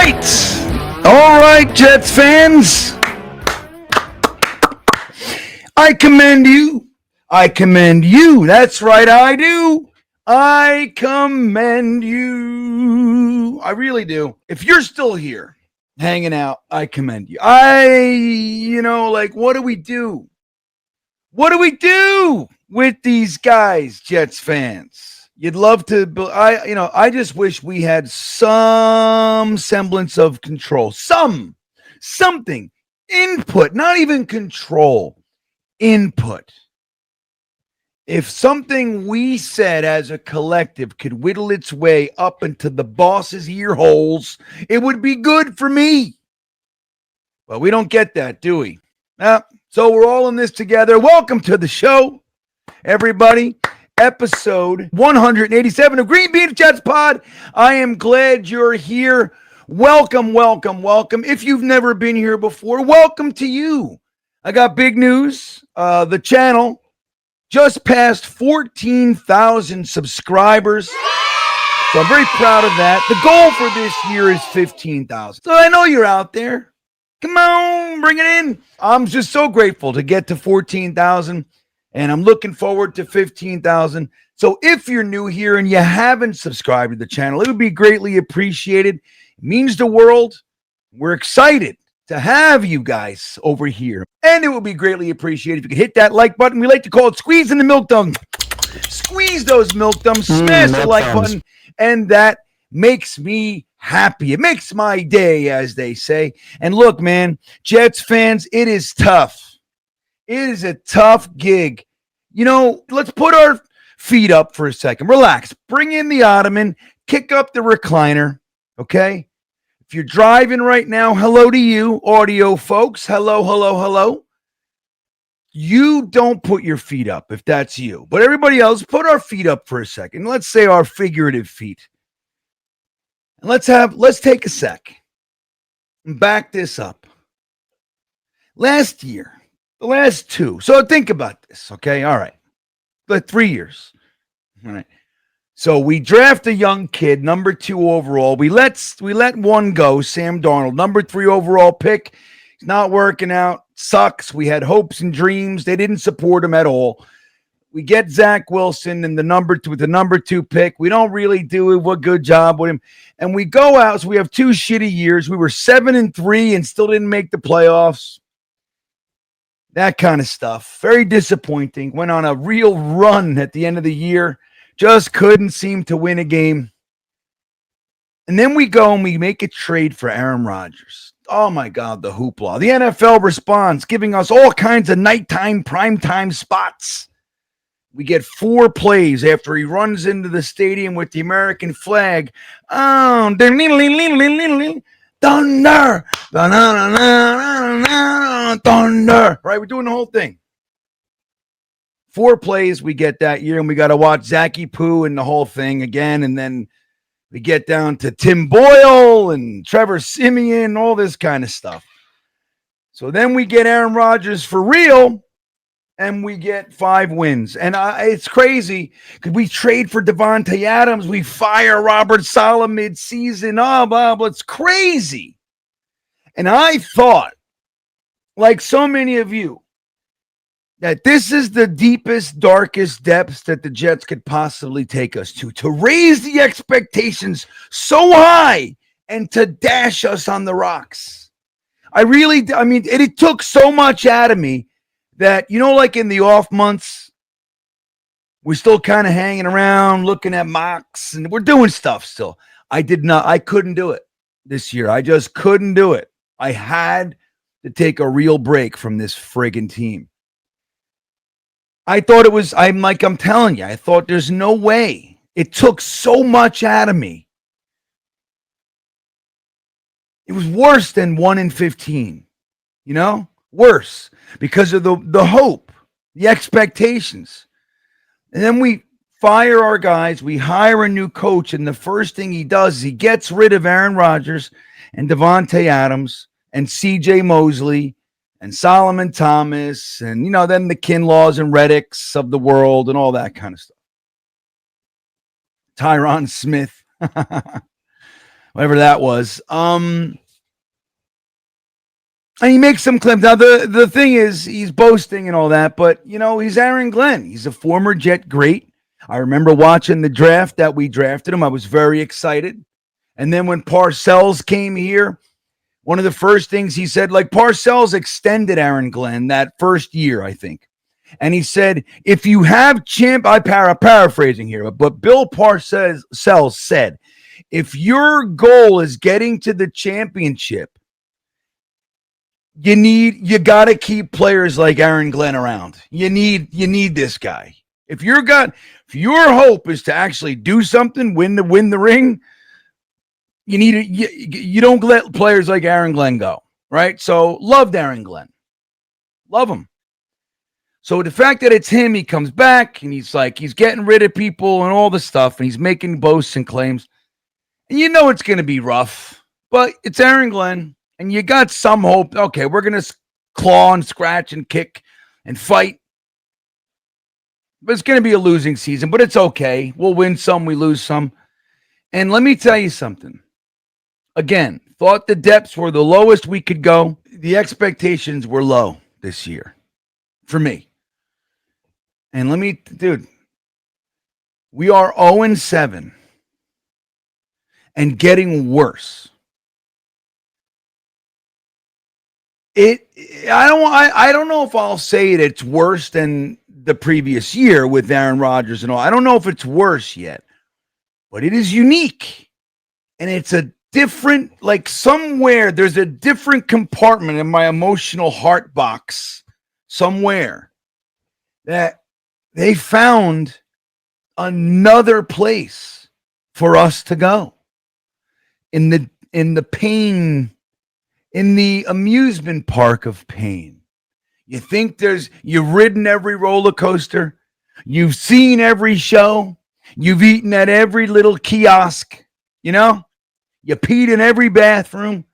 All right, Jets fans. I commend you. That's right, I do. I commend you. I really do. If you're still here hanging out, I commend you. What do we do? What do we do with these guys, Jets fans? You'd love to, I just wish we had some semblance of control, something, input, not even control, input. If something we said as a collective could whittle its way up into the boss's ear holes, it would be good for me. But we don't get that, do we? So we're all in this together. Welcome to the show, everybody. Episode 187 of GreenBean's Jets Pod. I am glad you're here. Welcome. If you've never been here before, welcome to you. I got big news. The channel just passed 14,000 subscribers. So I'm very proud of that. The goal for this year is 15,000. So I know you're out there. Come on, bring it in. I'm just so grateful to get to 14,000. And I'm looking forward to 15,000. So if you're new here and you haven't subscribed to the channel, it would be greatly appreciated. It means the world. We're excited to have you guys over here. And it would be greatly appreciated if you could hit that like button. We like to call it squeezing the milk dunk. Squeeze those milk dumps, smash the like button, and that makes me happy. It makes my day, as they say. And look, man, Jets fans, it is tough. It is a tough gig. Let's put our feet up for a second. Relax. Bring in the ottoman. Kick up the recliner. Okay? If you're driving right now, hello to you, audio folks. Hello. You don't put your feet up if that's you. But everybody else, put our feet up for a second. Let's say our figurative feet. And let's take a sec and back this up. Last year, the last two. So think about this, okay? All right. But 3 years. All right. So we draft a young kid, number 2 overall. We let one go, Sam Darnold, number 3 overall pick. He's not working out. Sucks. We had hopes and dreams. They didn't support him at all. We get Zach Wilson and the number 2 pick. We don't really do a good job with him. And we go out. So we have 2 shitty years. We were 7-3 and still didn't make the playoffs. That kind of stuff. Very disappointing. Went on a real run at the end of the year. Just couldn't seem to win a game. And then we go and we make a trade for Aaron Rodgers. Oh, my God, the hoopla. The NFL responds, giving us all kinds of nighttime, primetime spots. We get 4 plays after he runs into the stadium with the American flag. Oh, thunder, thunder. Right, we're doing the whole thing. 4 plays we get that year, and we got to watch Zachy Poo and the whole thing again. And then we get down to Tim Boyle and Trevor Siemian, all this kind of stuff. So then we get Aaron Rodgers for real, and we get 5 wins. And it's crazy because we trade for Devontae Adams. We fire Robert Saleh mid-season. Oh, blah, blah. It's crazy. And I thought, like so many of you, that this is the deepest, darkest depths that the Jets could possibly take us to raise the expectations so high and to dash us on the rocks. It took so much out of me that, like in the off months, we're still kind of hanging around, looking at mocks, and we're doing stuff still. I couldn't do it this year. I just couldn't do it. I had to take a real break from this friggin' team. I thought I'm telling you, I thought there's no way. It took so much out of me. It was worse than 1-15, worse because of the hope, the expectations. And then we fire our guys. We hire a new coach. And the first thing he does is he gets rid of Aaron Rodgers and Devontae Adams and CJ Mosley and Solomon Thomas, and, then the Kinlaws and Reddicks of the world and all that kind of stuff. Tyron Smith. whatever that was. And he makes some claims. Now, the thing is, he's boasting and all that, but, he's Aaron Glenn. He's a former Jet great. I remember watching the draft that we drafted him. I was very excited. And then when Parcells came here, one of the first things he said, like Parcells extended Aaron Glenn that first year, I think. And he said, if you have paraphrasing here, but Bill Parcells said, if your goal is getting to the championship, you got to keep players like Aaron Glenn around. You need this guy. If your hope is to actually do something, win the ring, you don't let players like Aaron Glenn go, right? So loved Aaron Glenn. Love him. So the fact that it's him, he comes back and he's getting rid of people and all the stuff, and he's making boasts and claims. And it's going to be rough, but it's Aaron Glenn. And you got some hope. Okay, we're going to claw and scratch and kick and fight. But it's going to be a losing season, but it's okay. We'll win some, we lose some. And let me tell you something. Again, thought the depths were the lowest we could go. The expectations were low this year for me. And dude, we are 0-7 and getting worse. I don't know if I'll say it's worse than the previous year with Aaron Rodgers and all. I don't know if it's worse yet, but it is unique. And it's a different, somewhere there's a different compartment in my emotional heart box somewhere that they found another place for us to go in the pain, in the amusement park of pain. You think you've ridden every roller coaster, you've seen every show, you've eaten at every little kiosk, you peed in every bathroom,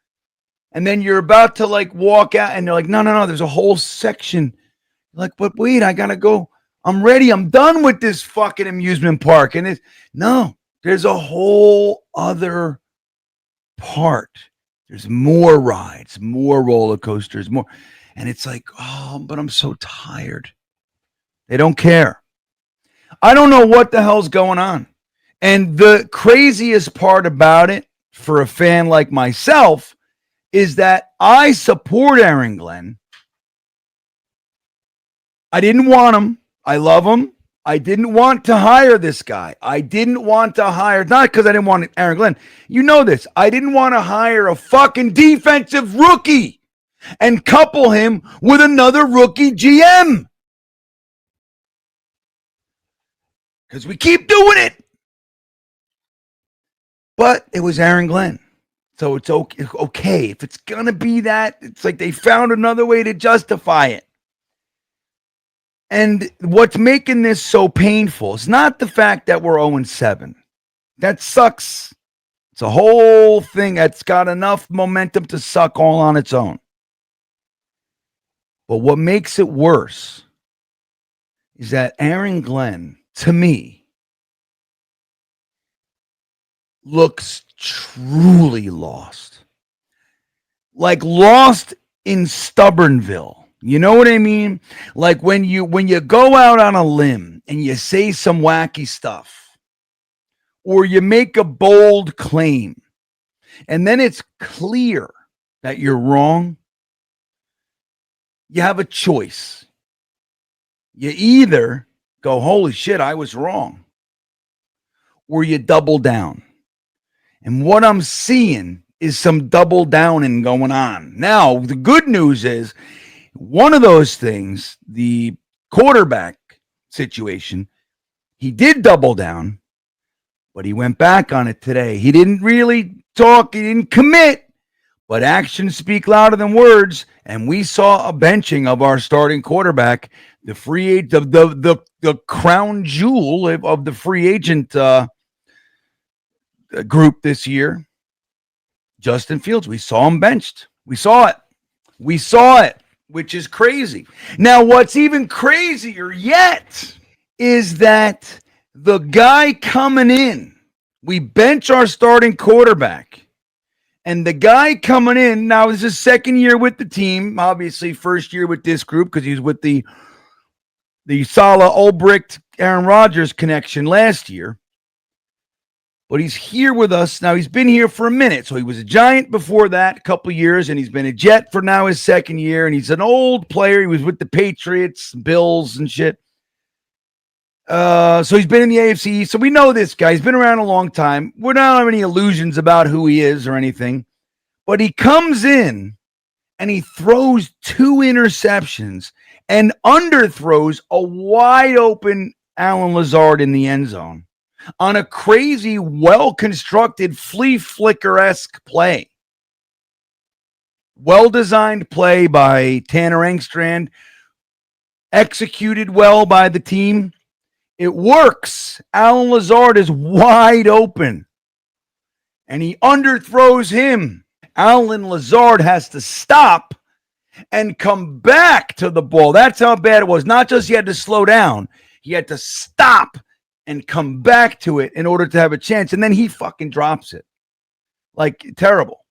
and then you're about to walk out and they're like, no, there's a whole section. You're like, but wait, I gotta go. I'm ready. I'm done with this fucking amusement park. And there's a whole other part. There's more rides, more roller coasters, more. And it's like, but I'm so tired. They don't care. I don't know what the hell's going on. And the craziest part about it for a fan like myself is that I support Aaron Glenn. I didn't want him. I love him. I didn't want to hire this guy. I didn't want to hire, not because I didn't want Aaron Glenn. You know this. I didn't want to hire a fucking defensive rookie and couple him with another rookie GM. Because we keep doing it. But it was Aaron Glenn. So it's okay. If it's going to be that, it's like they found another way to justify it. And what's making this so painful is not the fact that we're 0-7. That sucks. It's a whole thing that's got enough momentum to suck all on its own. But what makes it worse is that Aaron Glenn, to me, looks truly lost. Like lost in Stubbornville. You know what I mean? Like when you go out on a limb and you say some wacky stuff, or you make a bold claim, and then it's clear that you're wrong, you have a choice. You either go, holy shit, I was wrong, or you double down. And what I'm seeing is some double downing going on. Now, the good news is, one of those things, the quarterback situation, he did double down, but he went back on it today. He didn't really talk, he didn't commit, but actions speak louder than words. And we saw a benching of our starting quarterback, the free agent, the crown jewel of the free agent group this year, Justin Fields. We saw him benched. We saw it. Which is crazy. Now, what's even crazier yet is that the guy coming in, we bench our starting quarterback, And the guy coming in now is his second year with the team. Obviously, first year with this group because he's with the Saleh, Ulbricht, Aaron Rodgers connection last year. But he's here with us. Now, he's been here for a minute. So he was a Giant before that, a couple of years, and he's been a Jet for now his second year. And he's an old player. He was with the Patriots, Bills, and shit. So he's been in the AFC. So we know this guy. He's been around a long time. We don't have any illusions about who he is or anything. But he comes in and he throws 2 interceptions and underthrows a wide open Alan Lazard in the end zone on a crazy, well-constructed flea flicker-esque play. Well-designed play by Tanner Engstrand, executed well by the team. It works. Alan Lazard is wide open, and he underthrows him. Alan Lazard has to stop and come back to the ball. That's how bad it was. Not just he had to slow down. He had to stop and come back to it in order to have a chance. And then he fucking drops it. Like, terrible.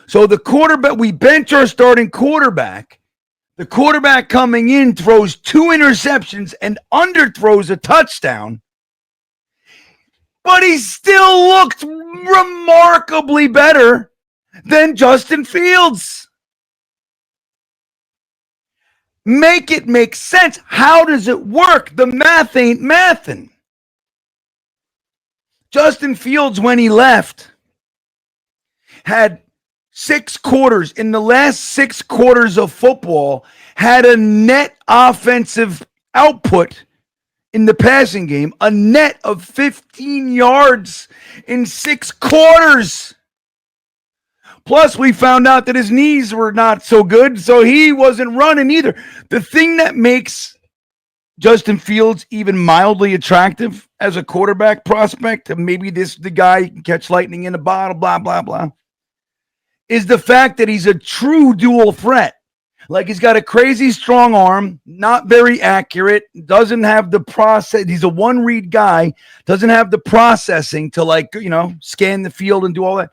So the quarterback, we bench our starting quarterback. The quarterback coming in throws 2 interceptions and underthrows a touchdown. But he still looked remarkably better than Justin Fields. Make it make sense. How does it work? The math ain't mathin'. Justin Fields, when he left, had 6 quarters. In the last 6 quarters of football, had a net offensive output in the passing game, a net of 15 yards in 6 quarters. Plus, we found out that his knees were not so good, so he wasn't running either. The thing that makes Justin Fields even mildly attractive as a quarterback prospect, maybe this the guy can catch lightning in a bottle, blah, blah, blah, is the fact that he's a true dual threat. Like, he's got a crazy strong arm, not very accurate, doesn't have the process. He's a one-read guy, doesn't have the processing to, like, scan the field and do all that.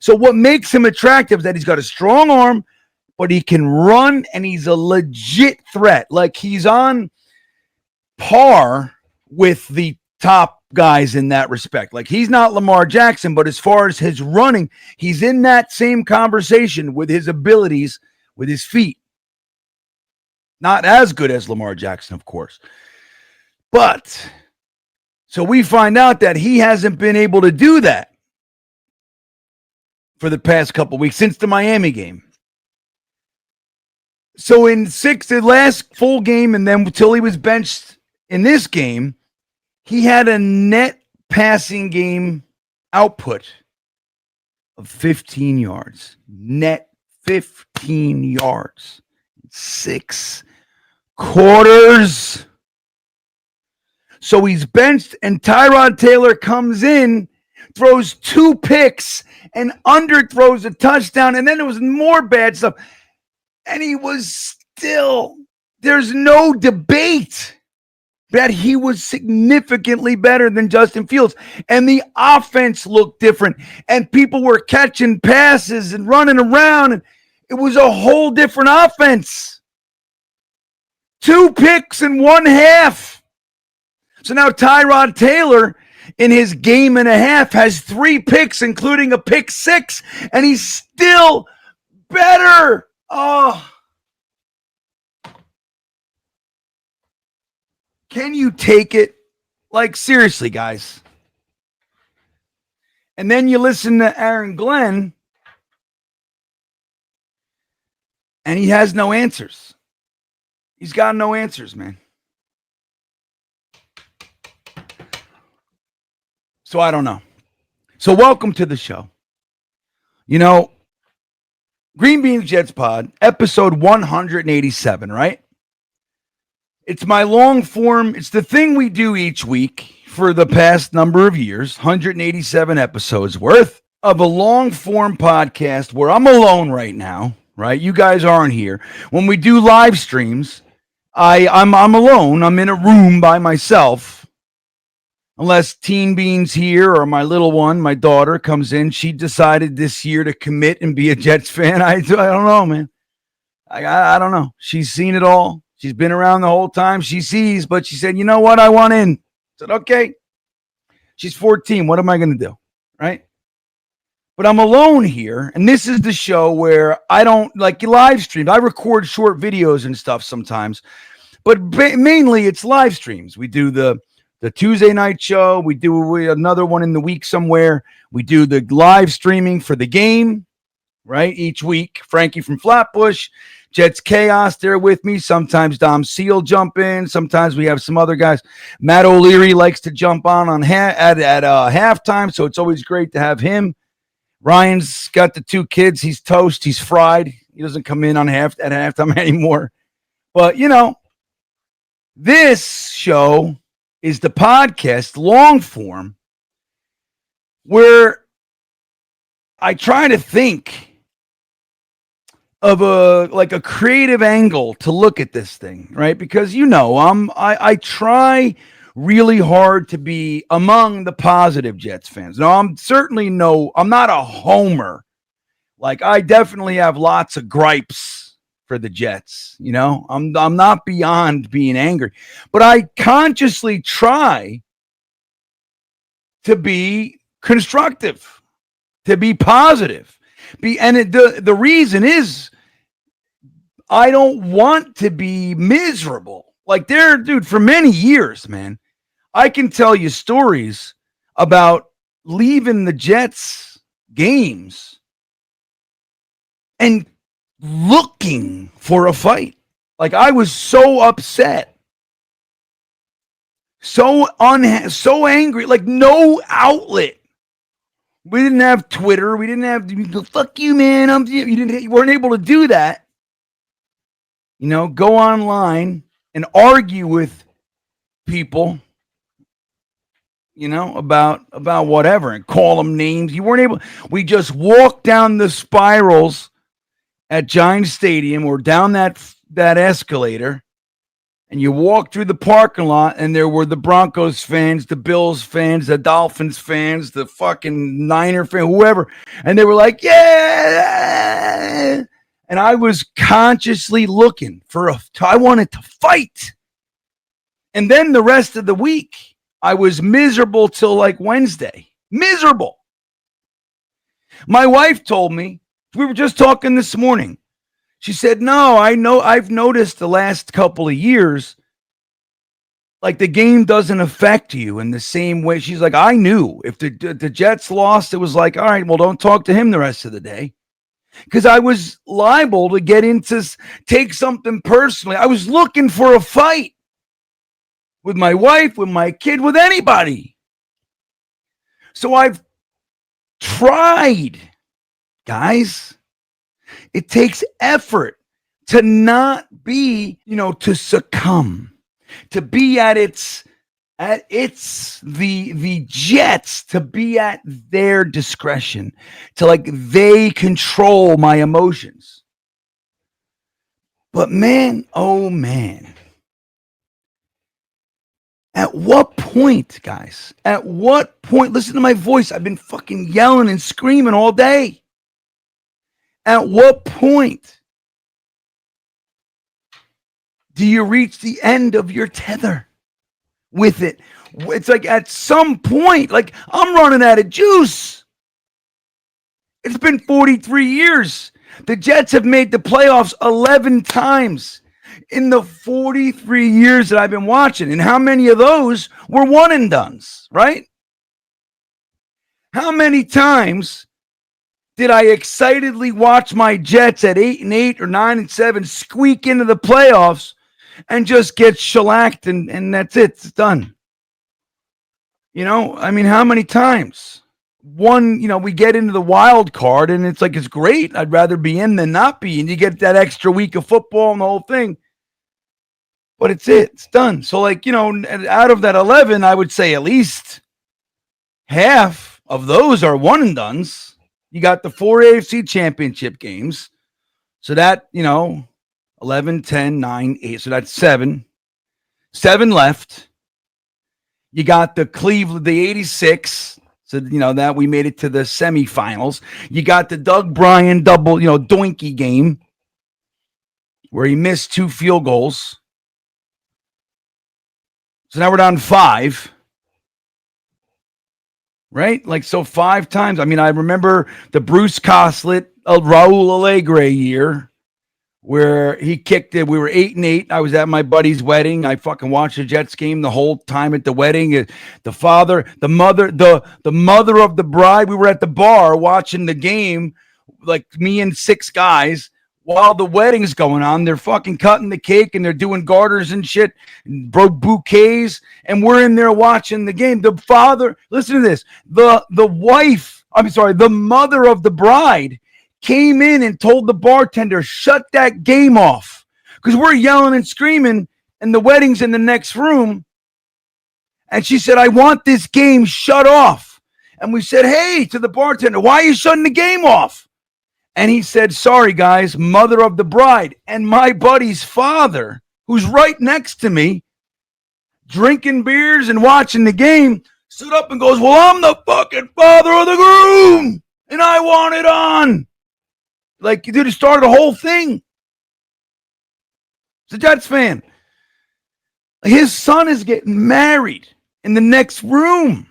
So what makes him attractive is that he's got a strong arm, but he can run, and he's a legit threat. Like, he's on par with the top guys in that respect. Like, he's not Lamar Jackson, but as far as his running, he's in that same conversation with his abilities with his feet. Not as good as Lamar Jackson, of course. But, so we find out that he hasn't been able to do that for the past couple weeks since the Miami game. So in the last full game, and then until he was benched in this game, he had a net passing game output of 15 yards. Net 15 yards. 6 quarters. So he's benched, and Tyrod Taylor comes in, throws 2 picks, and underthrows a touchdown, and then there was more bad stuff. And he was still, there's no debate that he was significantly better than Justin Fields. And the offense looked different, and people were catching passes and running around, and it was a whole different offense. 2 picks in 1 half. So now Tyrod Taylor, in his game and a half, has 3 picks, including a pick 6, and he's still better. Oh. Can you take it? Like, seriously, guys. And then you listen to Aaron Glenn, and he has no answers. He's got no answers, man. So I don't know. So welcome to the show. GreenBean's Jets Pod, episode 187, right? It's my long form. It's the thing we do each week for the past number of years, 187 episodes worth of a long form podcast where I'm alone right now, right? You guys aren't here. When we do live streams, I'm alone. I'm in a room by myself. unless Teen Beans here or my little one, my daughter, comes in. She decided this year to commit and be a Jets fan. I don't know, man. I don't know. She's seen it all. She's been around the whole time. She sees, but she said, you know what? I want in. I said, okay. She's 14. What am I going to do? Right? But I'm alone here. And this is the show where I don't like live streams. I record short videos and stuff sometimes. But mainly it's live streams. We do the Tuesday night show. We do another one in the week somewhere. We do the live streaming for the game, right? Each week. Frankie from Flatbush, Jets Chaos there with me. Sometimes Dom Seal jump in. Sometimes we have some other guys. Matt O'Leary likes to jump on at halftime, so it's always great to have him. Ryan's got the 2 kids. He's toast. He's fried. He doesn't come in at halftime anymore. But, this show is the podcast, long form, where I try to think of a creative angle to look at this thing, right? Because I try really hard to be among the positive Jets fans. Now, I'm not a homer. Like, I definitely have lots of gripes for the Jets. I'm not beyond being angry, but I consciously try to be constructive, to be positive. The reason is I don't want to be miserable. Like dude, for many years, man, I can tell you stories about leaving the Jets games and looking for a fight. Like, I was so upset, so angry, like no outlet. We didn't have Twitter. We didn't have fuck you, man. You weren't able to do that. Go online and argue with people, about whatever and call them names. You weren't able. We just walked down the spirals at Giants Stadium or down that escalator, and you walk through the parking lot, and there were the Broncos fans, the Bills fans, the Dolphins fans, the fucking Niner fan, whoever. And they were like, yeah. And I was consciously looking I wanted to fight. And then the rest of the week, I was miserable till like Wednesday. Miserable. My wife told me, we were just talking this morning. She said, no, I've noticed the last couple of years, like the game doesn't affect you in the same way. She's like, I knew if the Jets lost, it was like, all right, well, don't talk to him the rest of the day. Because I was liable to take something personally. I was looking for a fight with my wife, with my kid, with anybody. So I've tried, guys. It takes effort to not be, to succumb, to be at the Jets, to be at their discretion, to they control my emotions. But man, oh man, at what point, guys, listen to my voice. I've been fucking yelling and screaming all day. At what point do you reach the end of your tether with it? It's like at some point, like I'm running out of juice. It's been 43 years. The Jets have made the playoffs 11 times in the 43 years that I've been watching. And how many of those were one and dones, right? How many times did I excitedly watch my Jets at 8-8 or 9-7 squeak into the playoffs and just get shellacked and that's it. It's done. How many times? We get into the wild card and it's like, it's great. I'd rather be in than not be. And you get that extra week of football and the whole thing. But it's done. So out of that 11, I would say at least half of those are one and dones. You got the 4 AFC championship games. So that, 11, 10, 9, 8. So that's 7. 7 left. You got the Cleveland, the 86. So, that we made it to the semifinals. You got the Doug Bryan double, doinky game where he missed 2 field goals. So now we're down 5. Right? Like, so 5 times. I mean, I remember the Bruce Coslet, Raul Alegre year where he kicked it. We were 8-8. I was at my buddy's wedding. I fucking watched the Jets game the whole time at the wedding. The father, the mother, the mother of the bride. We were at the bar watching the game, like me and 6 guys, while the wedding's going on. They're fucking cutting the cake and they're doing garters and shit, and bouquets, and we're in there watching the game. The father, listen to this. The mother of the bride came in and told the bartender, shut that game off. Because we're yelling and screaming, and the wedding's in the next room. And she said, I want this game shut off. And we said, hey, to the bartender, why are you shutting the game off? And he said, sorry, guys, mother of the bride. And my buddy's father, who's right next to me, drinking beers and watching the game, stood up and goes, well, I'm the fucking father of the groom, and I want it on. Like, dude, it started a whole thing. He's a Jets fan. His son is getting married in the next room.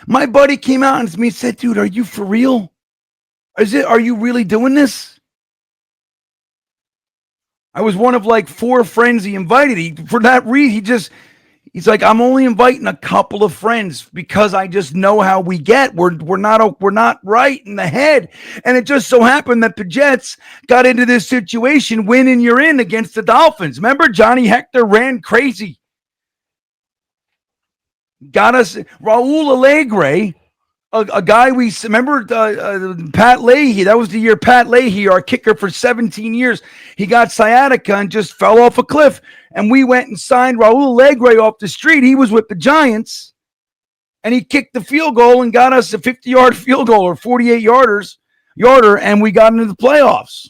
My buddy came out and to me said, dude, are you for real? Are you really doing this? I was one of like 4 friends he invited. For that reason, he's like, I'm only inviting a couple of friends because I just know how we get. We're not right in the head. And it just so happened that the Jets got into this situation, win and you're in, against the Dolphins. Remember, Johnny Hector ran crazy. Got us Raul Alegre, a guy we remember, Pat Leahy. That was the year Pat Leahy, our kicker for 17 years, he got sciatica and just fell off a cliff. And we went and signed Raul Alegre off the street. He was with the Giants, and he kicked the field goal and got us a 50-yard field goal or 48-yarder, and we got into the playoffs.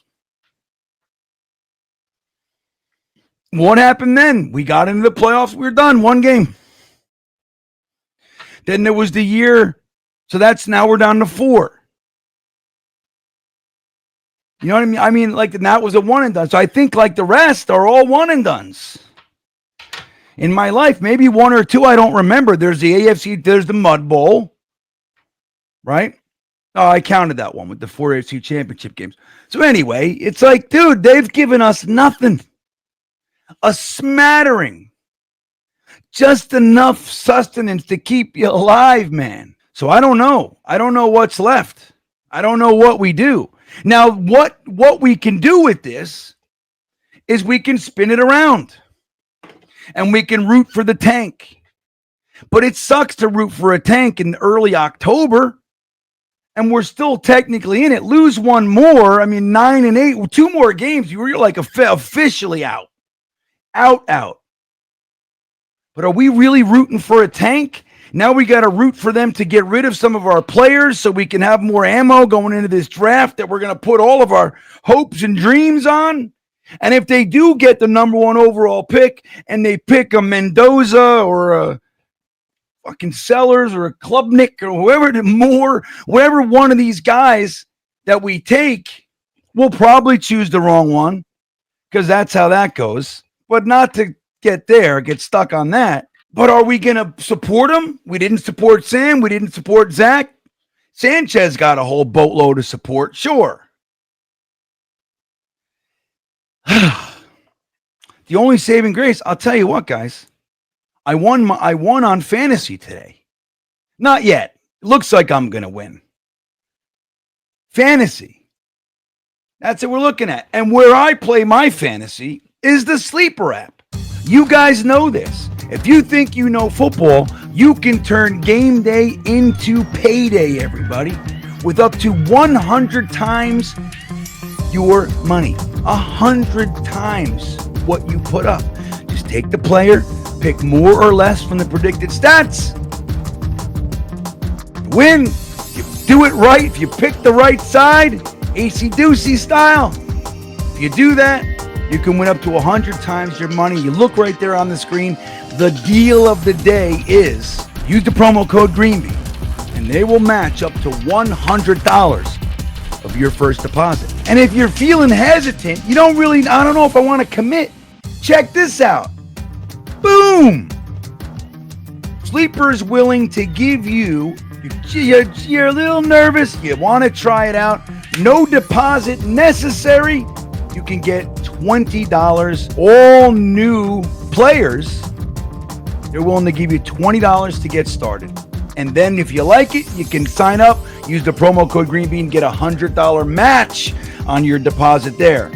What happened then? We got into the playoffs. We were done. 1 game. Then there was the year. So now we're down to 4. You know what I mean? I mean, like, that was a one and done. So I think like the rest are all one and dones. In my life, maybe 1 or 2, I don't remember. There's the AFC, there's the Mud Bowl, right? Oh, I counted that one with the 4 AFC championship games. So anyway, it's like, dude, they've given us nothing. A smattering. Just enough sustenance to keep you alive, man. So I don't know. I don't know what's left. I don't know what we do. Now, what we can do with this is we can spin it around and we can root for the tank. But it sucks to root for a tank in early October, and we're still technically in it. Lose 1 more. I mean, 9-8, 2 more games, you're like officially out. Out. But are we really rooting for a tank? Now we got to root for them to get rid of some of our players so we can have more ammo going into this draft that we're going to put all of our hopes and dreams on. And if they do get the number 1 overall pick and they pick a Mendoza or a fucking Sellers or a Klubnik or whoever one of these guys that we take, we'll probably choose the wrong one because that's how that goes. But not to get stuck on that. But are we going to support him? We didn't support Sam. We didn't support Zach. Sanchez got a whole boatload of support. Sure. The only saving grace, I'll tell you what, guys. I won on fantasy today. Not yet. It looks like I'm going to win. Fantasy. That's what we're looking at. And where I play my fantasy is the Sleeper app. You guys know this. If you think you know football, you can turn game day into payday, everybody, with up to 100 times your money. 100 times what you put up. Just take the player, pick more or less from the predicted stats. Win. If you do it right, if you pick the right side, AC-doocy style. If you do that, You can win up to 100 times your money. You look right there on the screen. The deal of the day is use the promo code GreenBean, and they will match up to $100 of your first deposit. And if you're feeling hesitant, I don't know if I want to commit. Check this out. Boom! Sleeper's willing to give you, you're a little nervous, you want to try it out, no deposit necessary. You can get $20. All new players, they're willing to give you $20 to get started. And then if you like it, you can sign up, use the promo code GreenBean, get a $100 match on your deposit there.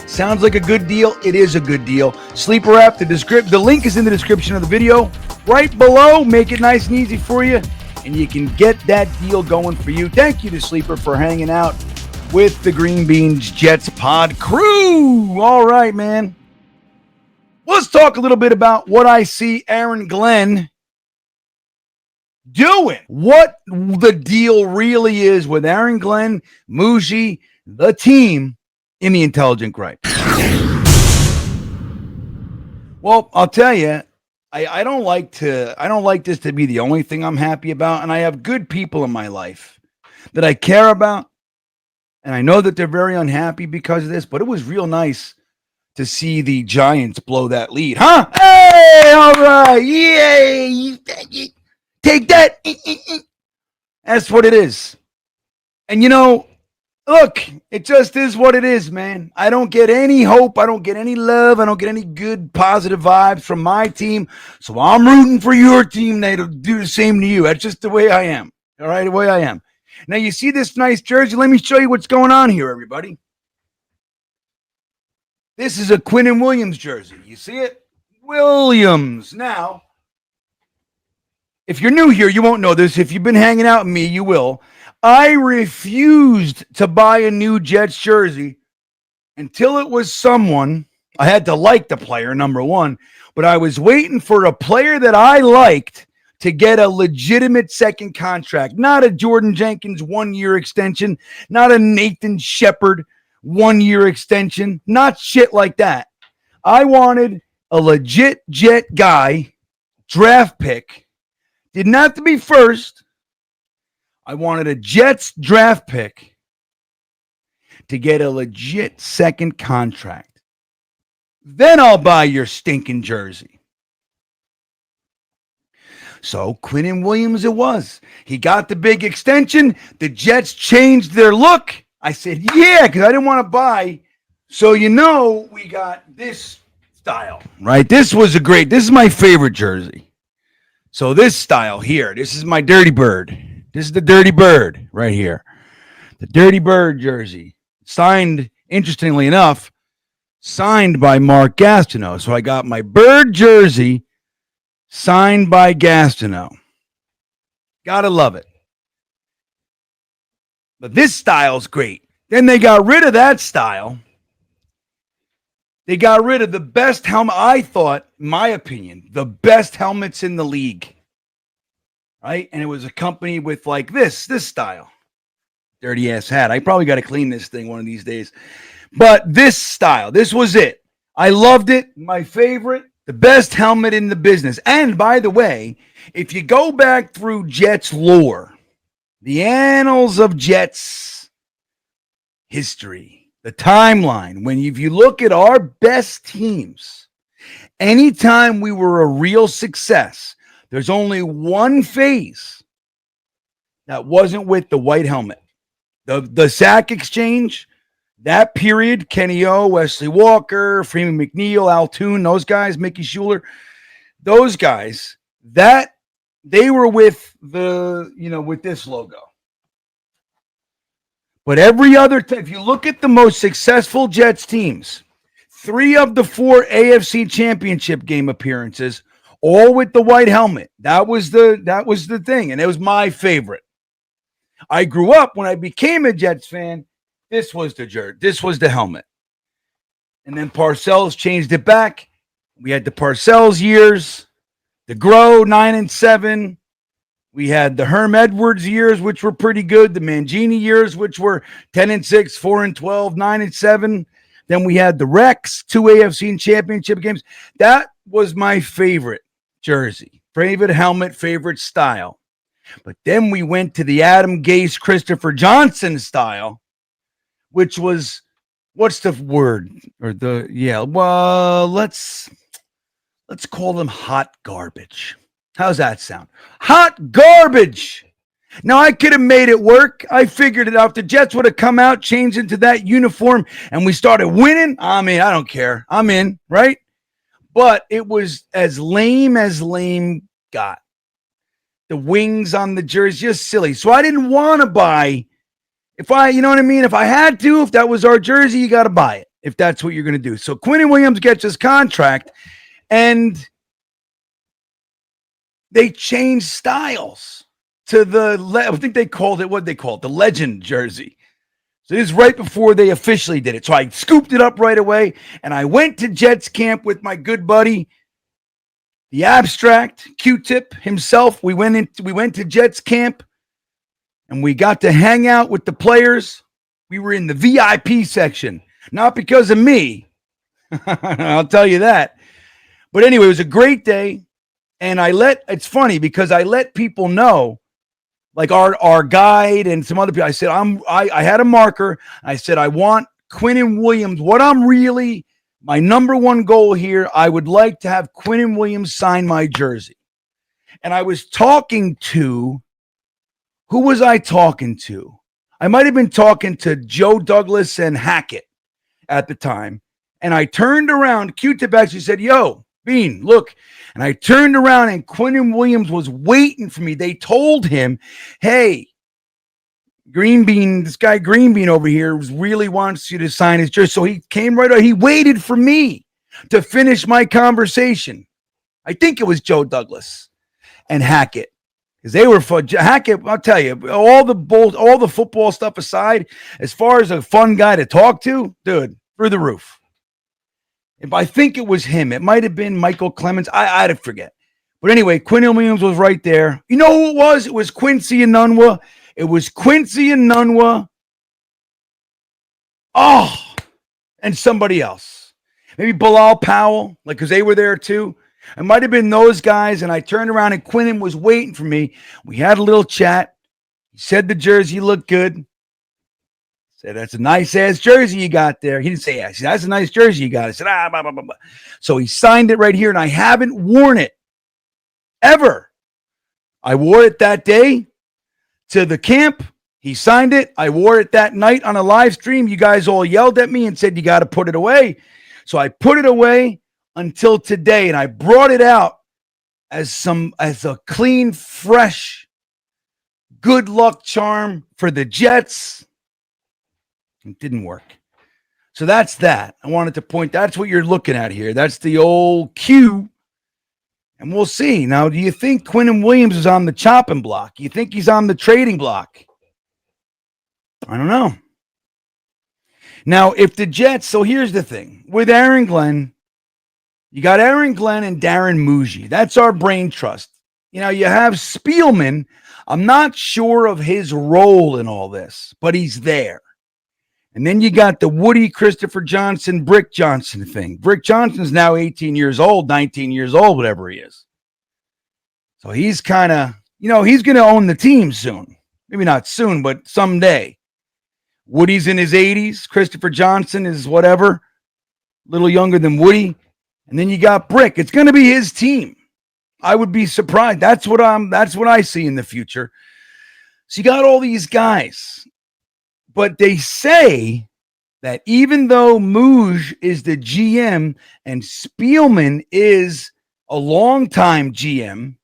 Sounds like a good deal. It is a good deal. Sleeper app, the link is in the description of the video. Right below, make it nice and easy for you, and you can get that deal going for you. Thank you to Sleeper for hanging out with the GreenBean's Jets pod crew. All right, man. Let's talk a little bit about what I see Aaron Glenn doing. What the deal really is with Aaron Glenn, Muji, the team in the Intelligent Gripe. Well, I'll tell you, I don't like this to be the only thing I'm happy about, and I have good people in my life that I care about. And I know that they're very unhappy because of this, but it was real nice to see the Giants blow that lead. Huh? Hey, all right. Yay. Take that. That's what it is. And look, it just is what it is, man. I don't get any hope. I don't get any love. I don't get any good positive vibes from my team. So I'm rooting for your team to do the same to you. That's just the way I am. All right, the way I am. Now, you see this nice jersey? Let me show you what's going on here, everybody. This is a Quinnen Williams jersey. You see it? Williams. Now, if you're new here, you won't know this. If you've been hanging out with me, you will. I refused to buy a new Jets jersey until it was someone. I had to like the player, number one, but I was waiting for a player that I liked to get a legitimate second contract, not a Jordan Jenkins 1-year extension, not a Nathan Shepard 1-year extension, not shit like that. I wanted a legit Jet guy, draft pick. Didn't have to be first. I wanted a Jets draft pick to get a legit second contract. Then I'll buy your stinking jersey. So Quinnen Williams it was. He got the big extension. The Jets changed their look. I said, yeah, because I didn't want to buy. So, we got this style, right? This is my favorite jersey. So this style here, this is my Dirty Bird. This is the Dirty Bird right here. The Dirty Bird jersey. Signed, interestingly enough, signed by Mark Gastineau. So I got my Bird jersey signed by Gastineau. Gotta love it. But this style's great. Then they got rid of that style. They got rid of the best helmet, I thought, in my opinion, the best helmets in the league. Right? And it was accompanied with like this style. Dirty ass hat. I probably got to clean this thing one of these days. But this style, this was it. I loved it. My favorite. The best helmet in the business. And by the way, if you go back through Jets lore, the annals of Jets history, the timeline, if you look at our best teams, anytime we were a real success, there's only one phase that wasn't with the white helmet. The sack exchange, that period, Kenny O, Wesley Walker, Freeman McNeil, Al Toon, those guys, Mickey Schuler, those guys, that they were with with this logo. But every other time, if you look at the most successful Jets teams, 3 of the 4 AFC Championship game appearances, all with the white helmet. That was the thing, and it was my favorite. I grew up when I became a Jets fan. This was the jersey. This was the helmet. And then Parcells changed it back. We had the Parcells years, the Grow 9 and 7. We had the Herm Edwards years, which were pretty good. The Mangini years, which were 10 and 6, 4 and 12, 9 and 7. Then we had the Rex, 2 AFC championship games. That was my favorite jersey, favorite helmet, favorite style. But then we went to the Adam Gase, Christopher Johnson style, which was, what's the word? Or the, yeah, well, let's call them hot garbage. How's that sound? Hot garbage. Now, I could have made it work. I figured it out. If the Jets would have come out, changed into that uniform, and we started winning, I mean, I don't care. I'm in, right? But it was as lame got. The wings on the jersey, just silly. So I didn't want to buy, you know what I mean? If I had to, if that was our jersey, you got to buy it, if that's what you're going to do. So Quinnen Williams gets his contract, and they changed styles to I think they called it, the Legend jersey. So this is right before they officially did it. So I scooped it up right away, and I went to Jets camp with my good buddy, the Abstract, Q-Tip himself. We went to Jets camp, and we got to hang out with the players. We were in the VIP section, not because of me. I'll tell you that. But anyway, it was a great day, and it's funny because I let people know, like our guide and some other people. I said, I had a marker. I said, I want Quinnen Williams. My number one goal here, I would like to have Quinnen Williams sign my jersey. And I was talking to, who was I talking to? I might have been talking to Joe Douglas and Hackett at the time. And I turned around. Q-Tip actually said, yo, Bean, look. And I turned around, and Quinnen Williams was waiting for me. They told him, hey, this guy GreenBean over here really wants you to sign his jersey. So he came right out. He waited for me to finish my conversation. I think it was Joe Douglas and Hackett, because they were fun. Hackett, I'll tell you, all the football stuff aside, as far as a fun guy to talk to, dude, through the roof. If I think it was him, it might have been Michael Clemens. I'd forget. But anyway, Quinnen Williams was right there. You know who it was? It was Quincy Enunwa. It was Quincy Enunwa. Oh, and somebody else. Maybe Bilal Powell, because they were there too. It might have been those guys. And I turned around, and Quinnen was waiting for me. We had a little chat. He said the jersey looked good. Said, that's a nice-ass jersey you got there. He didn't say, yeah. He said, that's a nice jersey you got. I said, blah, blah, blah, blah. So he signed it right here, and I haven't worn it ever. I wore it that day to the camp. He signed it. I wore it that night on a live stream. You guys all yelled at me and said, you got to put it away. So I put it away until today, and I brought it out as a clean, fresh, good luck charm for the Jets. It didn't work. So that's that. I wanted to point, that's what you're looking at here. That's the old Q. And we'll see. Now, do you think Quinnen Williams is on the chopping block? You think he's on the trading block? I don't know. Now, if the Jets, so here's the thing. With Aaron Glenn, you got Aaron Glenn and Darren Muji. That's our brain trust. You know, you have Spielman. I'm not sure of his role in all this, but he's there. And then you got the Woody Christopher Johnson, Brick Johnson thing. Brick Johnson's now 18 years old, 19 years old, whatever he is. So he's kind of, he's going to own the team soon. Maybe not soon, but someday. Woody's in his 80s. Christopher Johnson is whatever, a little younger than Woody. And then you got Brick. It's going to be his team. I would be surprised. That's what I see in the future. So you got all these guys. But they say that even though Muj is the GM and Spielman is a longtime GM,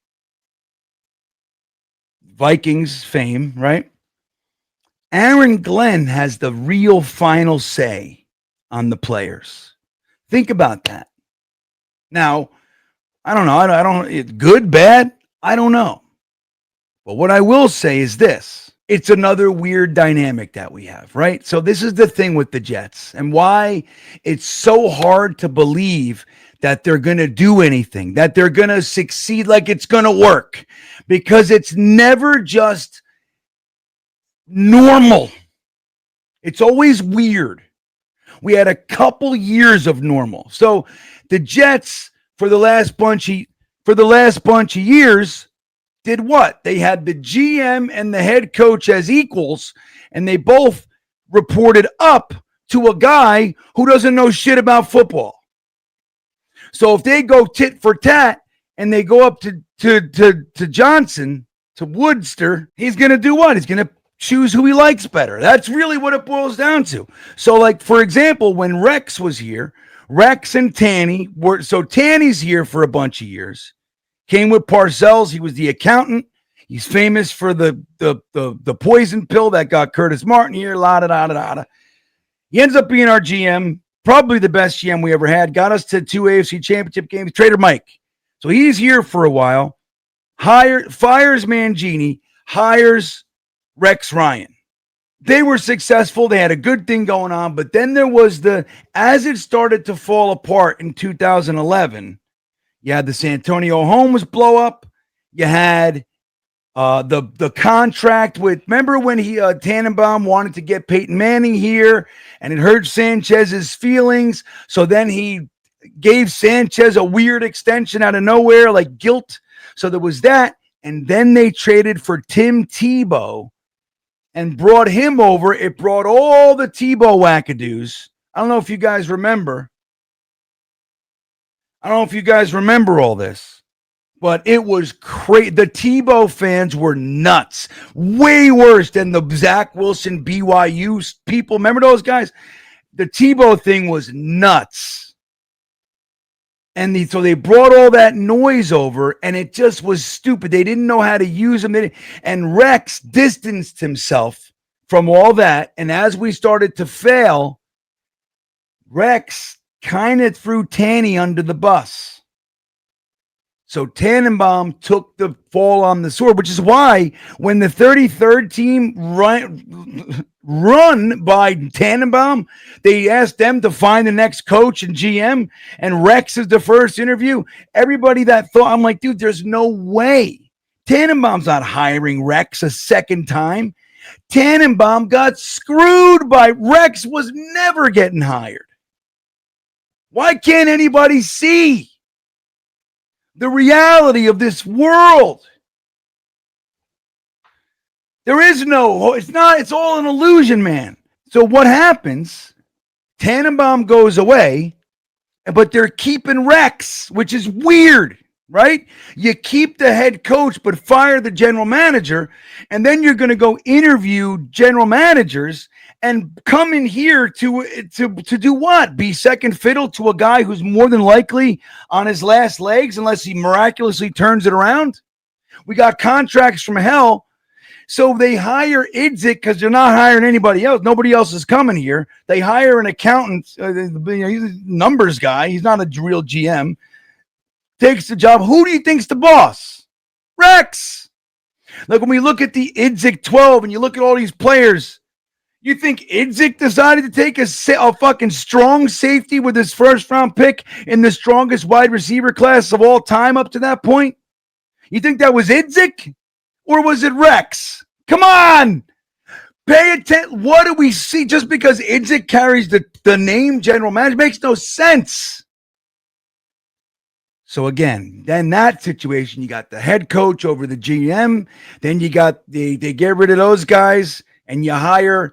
Vikings fame, right? Aaron Glenn has the real final say on the players. Think about that. Now, I don't know. I don't good, bad? I don't know. But what I will say is this. It's another weird dynamic that we have, right? So this is the thing with the Jets and why it's so hard to believe that they're going to do anything, that they're going to succeed, like it's going to work, because it's never just normal. It's always weird. We had a couple years of normal. So the Jets for the last bunch of years did what? They had the GM and the head coach as equals, and they both reported up to a guy who doesn't know shit about football. So if they go tit for tat and they go up to Johnson, to Woodster, he's going to do what? He's going to choose who he likes better. That's really what it boils down to. So, like, for example, when Rex was here, Rex and Tanny were, so Tanny's here for a bunch of years. Came with Parcells. He was the accountant. He's famous for the poison pill that got Curtis Martin here. La-da-da-da-da. He ends up being our GM, probably the best GM we ever had. Got us to 2 AFC championship games. Trader Mike. So he's here for a while. Fires Mangini, hires Rex Ryan. They were successful. They had a good thing going on. But then there was as it started to fall apart in 2011, you had the Santonio Holmes blow up. You had the contract with, remember when Tannenbaum wanted to get Peyton Manning here and it hurt Sanchez's feelings. So then he gave Sanchez a weird extension out of nowhere, like guilt. So there was that. And then they traded for Tim Tebow and brought him over. It brought all the Tebow wackadoos. I don't know if you guys remember. I don't know if you guys remember all this, but it was crazy. The Tebow fans were nuts. Way worse than the Zach Wilson BYU people. Remember those guys? The Tebow thing was nuts. And so they brought all that noise over, and it just was stupid. They didn't know how to use them. And Rex distanced himself from all that. And as we started to fail, Rex kind of threw Tanny under the bus. So Tannenbaum took the fall on the sword, which is why when the 33rd team run by Tannenbaum, they asked them to find the next coach and GM, and Rex is the first interview. Everybody that thought, I'm like, dude, there's no way. Tannenbaum's not hiring Rex a second time. Tannenbaum got screwed by Rex, was never getting hired. Why can't anybody see the reality of this world? There is no, it's all an illusion, man. So what happens? Tannenbaum goes away, but they're keeping Rex, which is weird, right? You keep the head coach, but fire the general manager, and then you're going to go interview general managers and come in here to do what? Be second fiddle to a guy who's more than likely on his last legs unless he miraculously turns it around? We got contracts from hell. So they hire Idzik because they're not hiring anybody else. Nobody else is coming here. They hire an accountant. He's a numbers guy. He's not a real GM. Takes the job. Who do you think's the boss? Rex. Like when we look at the Idzik 12 and you look at all these players, you think Idzik decided to take a fucking strong safety with his first round pick in the strongest wide receiver class of all time up to that point? You think that was Idzik? Or was it Rex? Come on. Pay attention. What do we see? Just because Idzik carries the name general manager makes no sense. So again, then that situation, you got the head coach over the GM. Then you got they get rid of those guys and you hire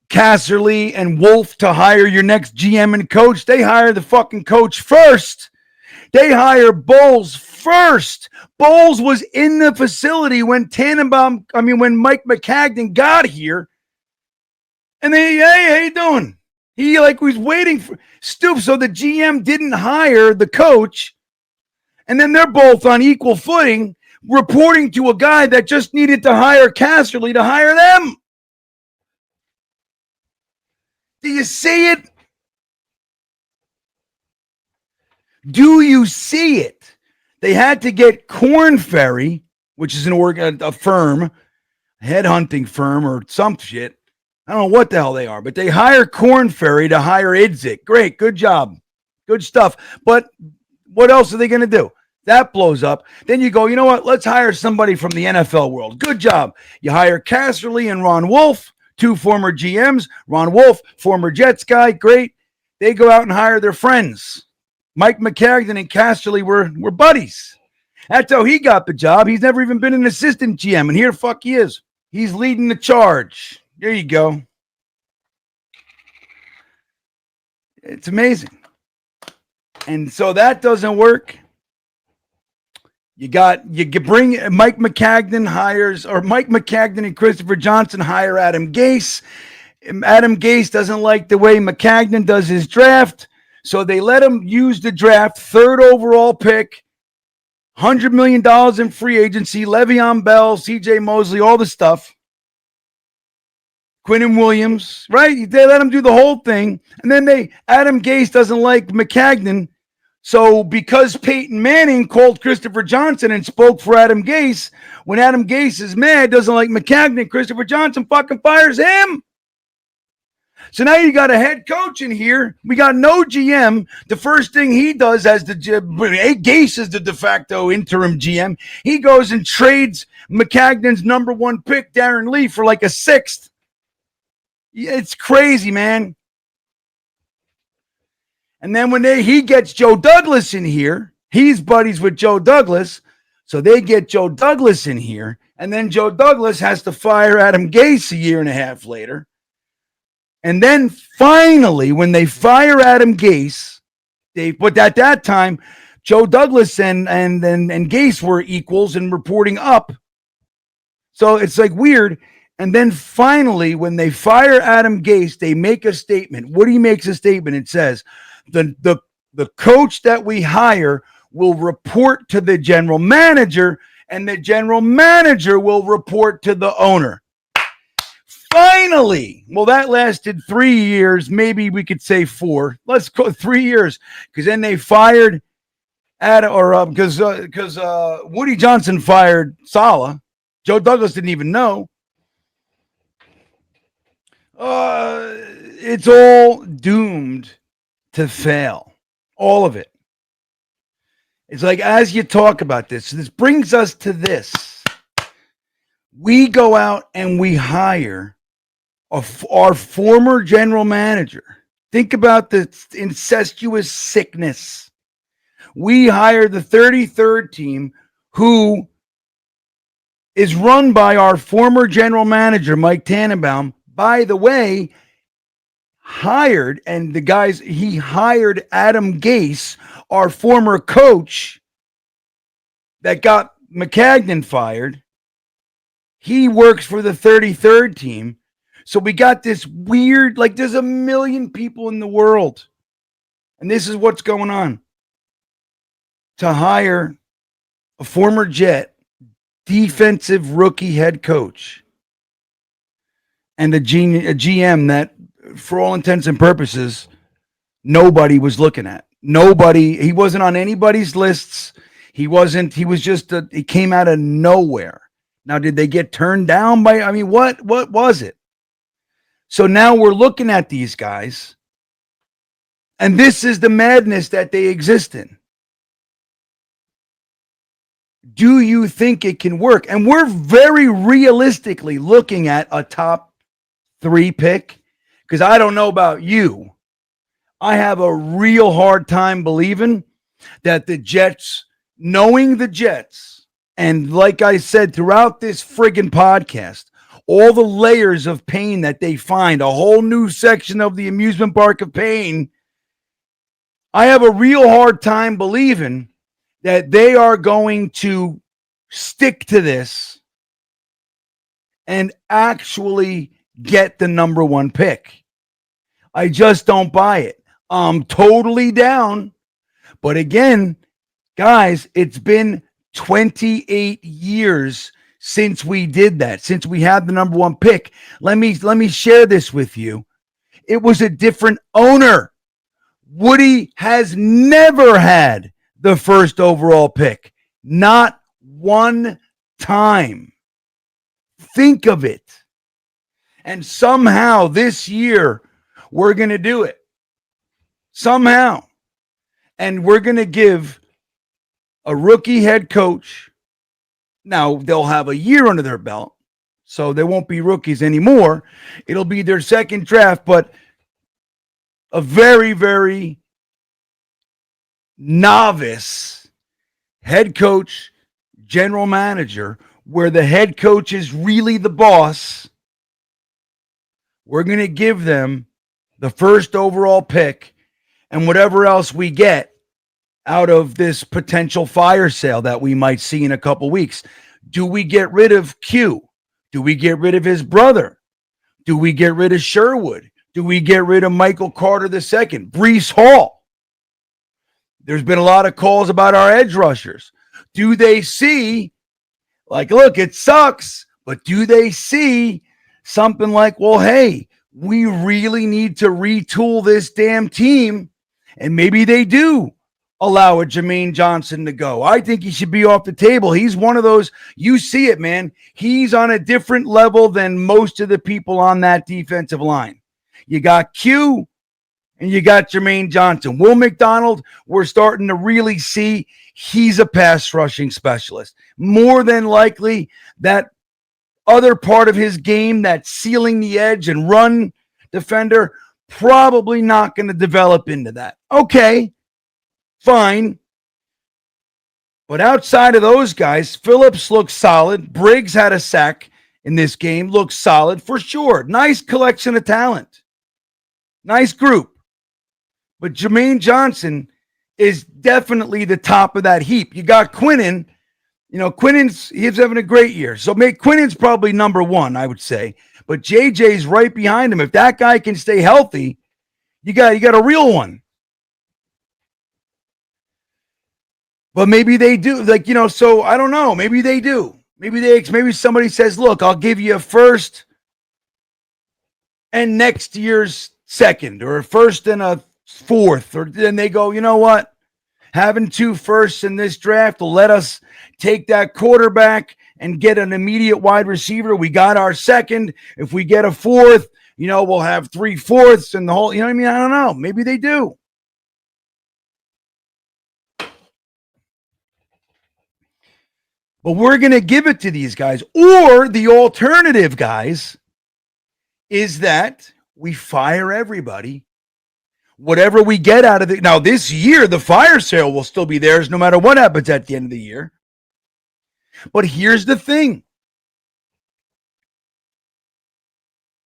Casserly and Wolf to hire your next GM and coach. They hire the fucking coach first. They hire Bowles first. Bowles was in the facility when when Mike McCagnon got here. And they, hey, how you doing? He was waiting for Stoops. So the GM didn't hire the coach. And then they're both on equal footing, reporting to a guy that just needed to hire Casserly to hire them. Do you see it? Do you see it? They had to get Korn Ferry, which is a firm, a headhunting firm or some shit. I don't know what the hell they are, but they hire Korn Ferry to hire Idzik. Great, good job. Good stuff. But what else are they going to do? That blows up. Then you go, you know what? Let's hire somebody from the NFL world. Good job. You hire Casserly and Ron Wolf. Two former GMs, Ron Wolf, former Jets guy, great. They go out and hire their friends. Mike McCagnon and Casterly were buddies. That's how he got the job. He's never even been an assistant GM, and here the fuck he is. He's leading the charge. There you go. It's amazing. And so that doesn't work. You bring Mike McCagnon and Christopher Johnson hire Adam Gase. Adam Gase doesn't like the way McCagnon does his draft, so they let him use the draft, third overall pick, $100 million in free agency, Le'Veon Bell, C.J. Mosley, all the stuff. Quinnen Williams, right? They let him do the whole thing, and then Adam Gase doesn't like McCagnon. So because Peyton Manning called Christopher Johnson and spoke for Adam Gase, when Adam Gase is mad, doesn't like McCagnon, Christopher Johnson fucking fires him. So now you got a head coach in here. We got no GM. The first thing he does as Gase is the de facto interim GM. He goes and trades McCagnon's number one pick, Darren Lee, for like a sixth. It's crazy, man. And then when he gets Joe Douglas in here, he's buddies with Joe Douglas. So they get Joe Douglas in here. And then Joe Douglas has to fire Adam Gase a year and a half later. And then finally, when they fire Adam Gase, but at that time, Joe Douglas and Gase were equals and reporting up. So it's like weird. And then finally, when they fire Adam Gase, they make a statement. Woody makes a statement. It says, the coach that we hire will report to the general manager, and the general manager will report to the owner. Finally. Well, that lasted 3 years. Maybe we could say 4. Let's go 3 years, because then they fired because Woody Johnson fired Saleh. Joe Douglas didn't even know. It's all doomed to fail. All of it. It's like, as you talk about this brings us to this. We go out and we hire our former general manager. Think about the incestuous sickness. We hire the 33rd team, who is run by our former general manager, Mike Tannenbaum. By the way, he hired Adam Gase, our former coach that got McCagnon fired. He works for the 33rd team. So we got this weird, like, there's a million people in the world, and this is what's going on, to hire a former Jet defensive rookie head coach and a GM that, for all intents and purposes, nobody was looking at. He wasn't on anybody's lists. He came out of nowhere. Now, did they get turned down by, what was it? So now we're looking at these guys, and this is the madness that they exist in. Do you think it can work? And we're very realistically looking at a top 3 pick, because I don't know about you. I have a real hard time believing that the Jets, knowing the Jets, and like I said throughout this friggin' podcast, all the layers of pain that they find, a whole new section of the amusement park of pain, I have a real hard time believing that they are going to stick to this and actually get the number 1 pick. I just don't buy it. I'm totally down. But again, guys, it's been 28 years since we did that, since we had the number 1 pick. Let me share this with you. It was a different owner. Woody has never had the first overall pick. Not one time. Think of it. And somehow this year, we're going to do it. Somehow. And we're going to give a rookie head coach. Now, they'll have a year under their belt. So they won't be rookies anymore. It'll be their second draft, but a very, very novice head coach, general manager, where the head coach is really the boss. We're going to give them the first overall pick and whatever else we get out of this potential fire sale that we might see in a couple weeks. Do we get rid of Q? Do we get rid of his brother? Do we get rid of Sherwood? Do we get rid of Michael Carter II? Breece Hall? There's been a lot of calls about our edge rushers. Do they see, like, look, it sucks, but do they see something like, well, hey, we really need to retool this damn team, and maybe they do allow a Jermaine Johnson to go. I think he should be off the table. He's one of those, you see it, man. He's on a different level than most of the people on that defensive line. You got Q and you got Jermaine Johnson. Will McDonald, we're starting to really see he's a pass rushing specialist. More than likely, that other part of his game, that sealing the edge and run defender, probably not going to develop into that. Okay, fine. But outside of those guys, Phillips looks solid. Briggs had a sack in this game, looks solid for sure. Nice collection of talent. Nice group. But Jermaine Johnson is definitely the top of that heap. You got Quinnen. You know, he's having a great year. So Quinnen's probably number one, I would say. But JJ's right behind him. If that guy can stay healthy, you got a real one. But maybe they do. Like, you know, so I don't know. Maybe they do. Maybe somebody says, look, I'll give you a first and next year's second, or a first and a fourth. Or then they go, you know what? Having 2 firsts in this draft will let us take that quarterback and get an immediate wide receiver. We got our second. If we get a fourth, you know, we'll have 3 fourths and the whole, you know what I mean? I don't know. Maybe they do. But we're going to give it to these guys. Or the alternative, guys, is that we fire everybody. Whatever we get out of it. Now, this year, the fire sale will still be theirs no matter what happens at the end of the year. But here's the thing.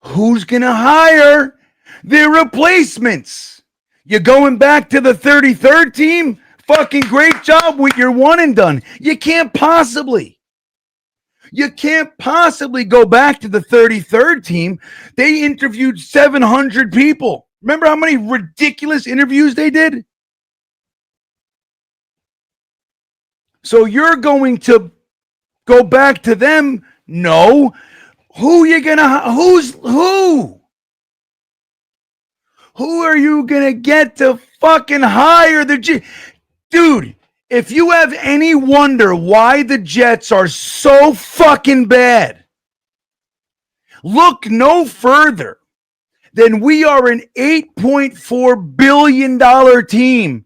Who's going to hire their replacements? You're going back to the 33rd team? Fucking great job with your one and done. You can't possibly go back to the 33rd team. They interviewed 700 people. Remember how many ridiculous interviews they did? So you're going to go back to them? No. Who are you going to get to fucking hire the Dude, if you have any wonder why the Jets are so fucking bad, look no further than we are an $8.4 billion team,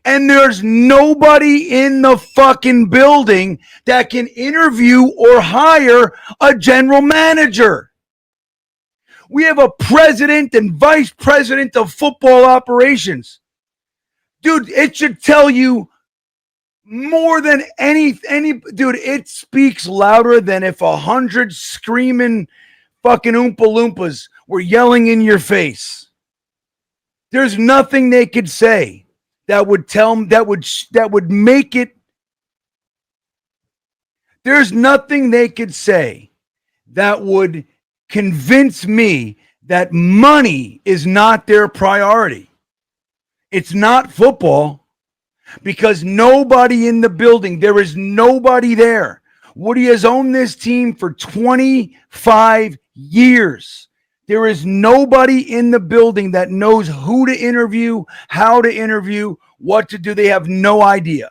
and there's nobody in the fucking building that can interview or hire a general manager. We have a president and vice president of football operations. Dude, it should tell you more than any dude, it speaks louder than if 100 screaming fucking Oompa Loompas were yelling in your face. There's nothing they could say that would that would make it. There's nothing they could say that would convince me that money is not their priority. It's not football, because nobody in the building, there is nobody there. Woody has owned this team for 25 years. There is nobody in the building that knows who to interview, how to interview, what to do. They have no idea.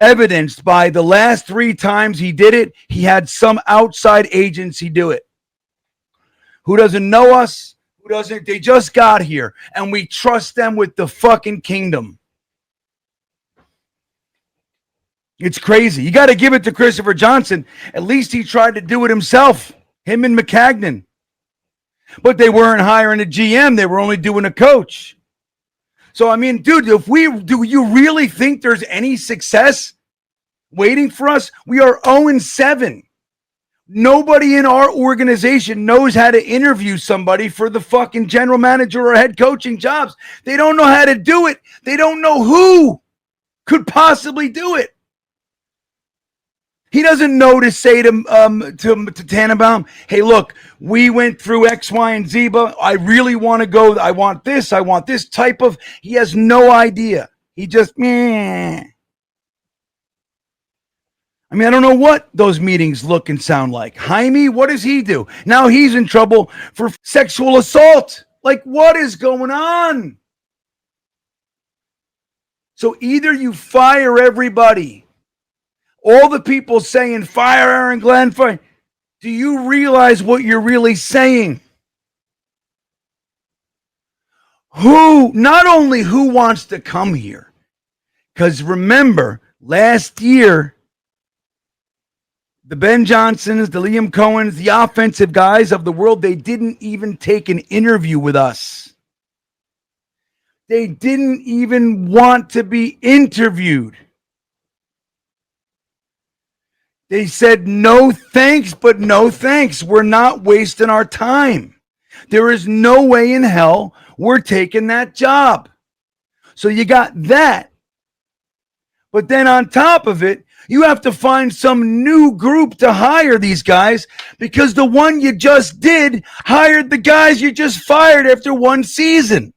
Evidenced by the last 3 times he did it, he had some outside agency do it. Who doesn't know us? They just got here, and we trust them with the fucking kingdom. It's crazy. You got to give it to Christopher Johnson. At least he tried to do it himself. Him and McCagnon. But they weren't hiring a GM. They were only doing a coach. So, I mean, dude, do you really think there's any success waiting for us? We are 0-7. Nobody in our organization knows how to interview somebody for the fucking general manager or head coaching jobs. They don't know how to do it. They don't know who could possibly do it. He doesn't know to say to Tannenbaum, hey, look, we went through X, Y, and Z, but I really want to go. I want this type of. He has no idea. He just, meh. I mean, I don't know what those meetings look and sound like. Jaime, what does he do? Now he's in trouble for sexual assault. Like, what is going on? So either you fire everybody. All the people saying, fire Aaron Glenn, fire. Do you realize what you're really saying? Not only who wants to come here, because remember, last year, the Ben Johnsons, the Liam Cohens, the offensive guys of the world, they didn't even take an interview with us. They didn't even want to be interviewed. They said, no thanks, but no thanks. We're not wasting our time. There is no way in hell we're taking that job. So you got that. But then on top of it, you have to find some new group to hire these guys because the one you just did hired the guys you just fired after one season.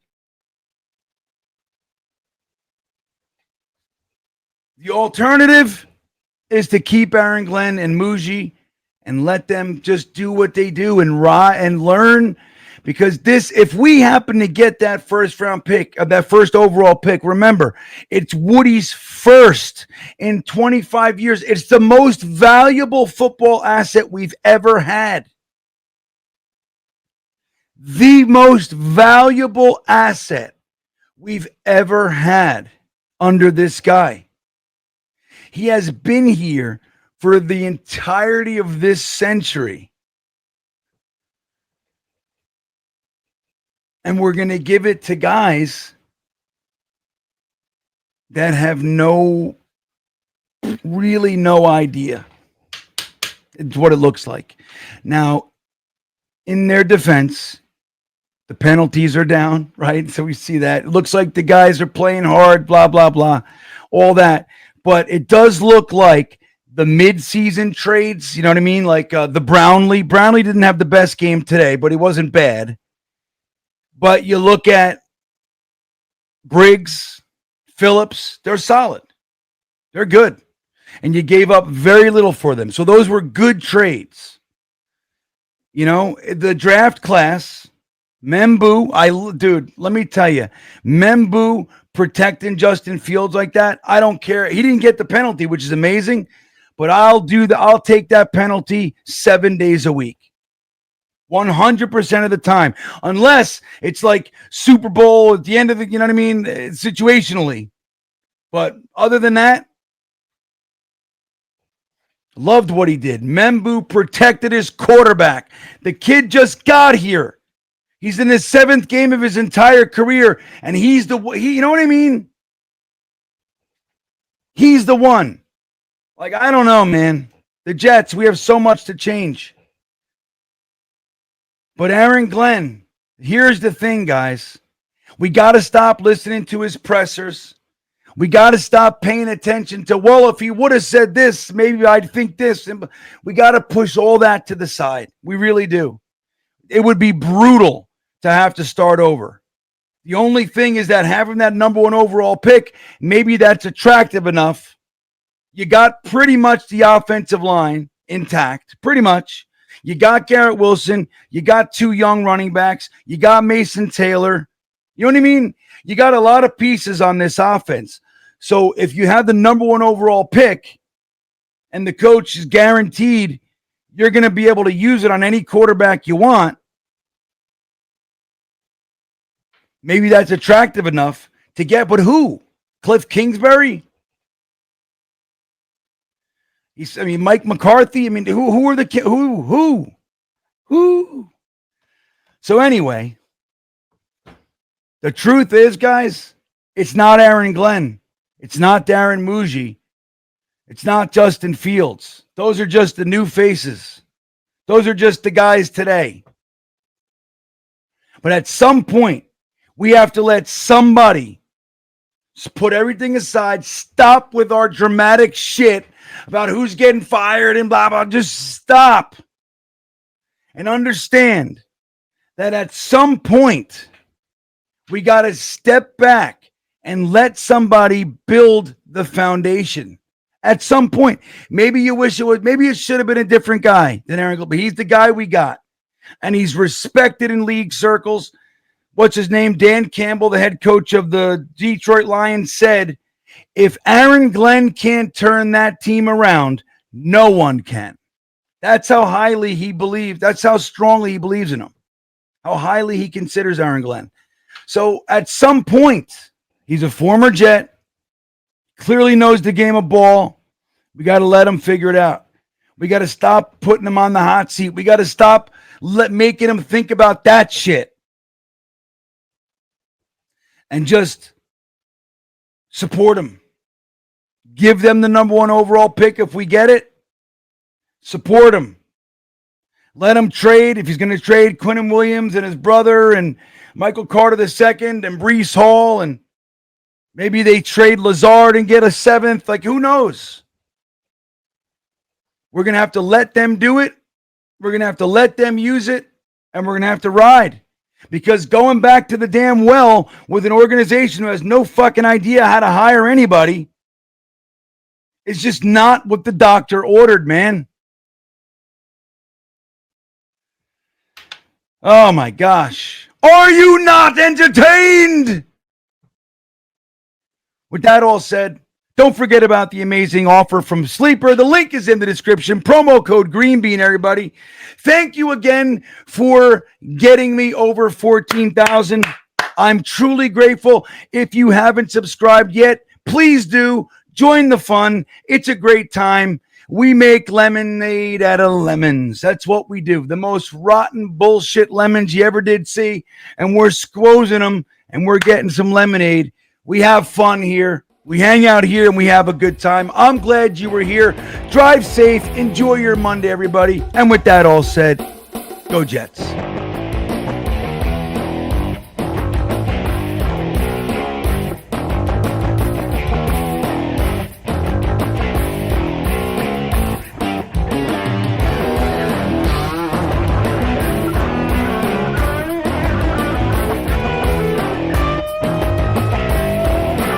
The alternative is to keep Aaron Glenn and Muji and let them just do what they do and learn. Because if we happen to get that first round pick, that first overall pick, remember, it's Woody's first in 25 years. It's the most valuable football asset we've ever had. The most valuable asset we've ever had under this guy. He has been here for the entirety of this century. And we're going to give it to guys that have really no idea. It's what it looks like. Now, in their defense, the penalties are down, right? So we see that. It looks like the guys are playing hard, blah, blah, blah, all that. But it does look like the mid-season trades, you know what I mean? Like the Brownlee. Brownlee didn't have the best game today, but he wasn't bad. But you look at Briggs, Phillips, they're solid. They're good. And you gave up very little for them. So those were good trades. You know, the draft class, Membu, dude, let me tell you, Membu protecting Justin Fields like that, I don't care. He didn't get the penalty, which is amazing, but I'll take that penalty 7 days a week. 100% of the time, unless it's like Super Bowl at the end of the, you know what I mean, situationally. But other than that, loved what he did. Membu protected his quarterback. The kid just got here. He's in his 7th game of his entire career, and you know what I mean? He's the one. Like, I don't know, man. The Jets, we have so much to change. But Aaron Glenn, here's the thing, guys. We got to stop listening to his pressers. We got to stop paying attention to, well, if he would have said this, maybe I'd think this. We got to push all that to the side. We really do. It would be brutal to have to start over. The only thing is that having that number 1 overall pick, maybe that's attractive enough. You got pretty much the offensive line intact, pretty much. You got Garrett Wilson. You got 2 young running backs. You got Mason Taylor. You know what I mean? You got a lot of pieces on this offense. So if you have the number 1 overall pick and the coach is guaranteed you're going to be able to use it on any quarterback you want, maybe that's attractive enough to get. But who? Cliff Kingsbury? Mike McCarthy. I mean, who are the who? Woo. So anyway, the truth is, guys, it's not Aaron Glenn. It's not Darren Muji. It's not Justin Fields. Those are just the new faces. Those are just the guys today. But at some point, we have to let somebody put everything aside, stop with our dramatic shit about who's getting fired and blah, blah. Just stop and understand that at some point, we got to step back and let somebody build the foundation. At some point, maybe you wish it was, maybe it should have been a different guy than Aaron Glenn, but he's the guy we got. And he's respected in league circles. What's his name? Dan Campbell, the head coach of the Detroit Lions, said, if Aaron Glenn can't turn that team around, no one can. That's how highly he believes. That's how strongly he believes in him. How highly he considers Aaron Glenn. So at some point, he's a former Jet. Clearly knows the game of ball. We got to let him figure it out. We got to stop putting him on the hot seat. We got to stop making him think about that shit. And just support him. Give them the number 1 overall pick if we get it. Support him. Let him trade. If he's going to trade Quinnen Williams and his brother and Michael Carter II and Breece Hall, and maybe they trade Lazard and get a 7th. Like, who knows? We're going to have to let them do it. We're going to have to let them use it. And we're going to have to ride. Because going back to the damn well with an organization who has no fucking idea how to hire anybody is just not what the doctor ordered, man. Oh my gosh. Are you not entertained? With that all said, don't forget about the amazing offer from Sleeper. The link is in the description. Promo code GreenBean, everybody. Thank you again for getting me over 14,000. I'm truly grateful. If you haven't subscribed yet, please do. Join the fun. It's a great time. We make lemonade out of lemons. That's what we do. The most rotten bullshit lemons you ever did see. And we're squoozing them and we're getting some lemonade. We have fun here. We hang out here and we have a good time. I'm glad you were here. Drive safe. Enjoy your Monday, everybody. And with that all said, go Jets.